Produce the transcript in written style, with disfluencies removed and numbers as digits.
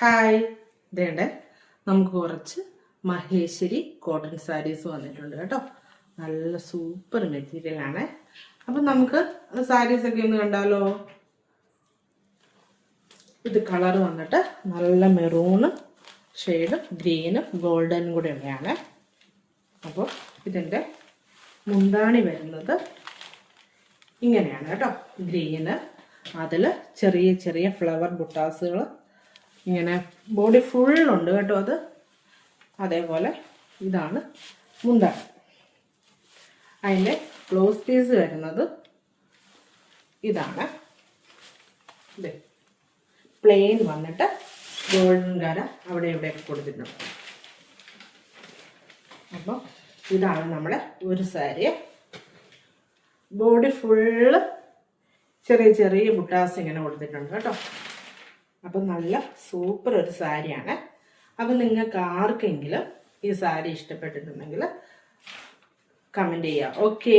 Hi, ഇതേണ്ട നമുക്ക് കുറച്ച് മഹേശ്വരി കോട്ടൺ സാരീസ് വന്നിട്ടുണ്ട് കേട്ടോ. നല്ല സൂപ്പർ മെറ്റീരിയലാണ്. അപ്പം നമുക്ക് സാരീസ് ഒക്കെ ഒന്ന് കണ്ടാലോ. ഇത് കളർ വന്നിട്ട് നല്ല മെറൂണ് ഷെയ്ഡും ഗ്രീനും ഗോൾഡനും കൂടെ ഉള്ളതാണ്. അപ്പോൾ ഇതിൻ്റെ മുന്താണി വരുന്നത് ഇങ്ങനെയാണ് കേട്ടോ. ഗ്രീന്, അതിൽ ചെറിയ ചെറിയ ഫ്ലവർ ബുട്ടാസുകൾ ഇങ്ങനെ ബോഡി ഫുള്ളുണ്ട് കേട്ടോ. അതേപോലെ ഇതാണ് മുന്താണി. അതിൻ്റെ ക്ലോസ് പീസ് വരുന്നത് ഇതാണ്. ഇത് പ്ലെയിൻ വന്നിട്ട് ഗോൾഡൻ കര അവിടെ ഇവിടെയൊക്കെ കൊടുത്തിട്ടുണ്ട്. അപ്പോൾ ഇതാണ് നമ്മുടെ ഒരു സാരി. ബോഡി ഫുള്ള് ചെറിയ ചെറിയ ബുട്ടാസ് ഇങ്ങനെ കൊടുത്തിട്ടുണ്ട് കേട്ടോ. അപ്പം നല്ല സൂപ്പർ ഒരു സാരിയാണ്. അപ്പം നിങ്ങൾക്ക് ആർക്കെങ്കിലും ഈ സാരി ഇഷ്ടപ്പെട്ടിട്ടുണ്ടെങ്കിൽ കമൻറ്റ് ചെയ്യുക. ഓക്കേ.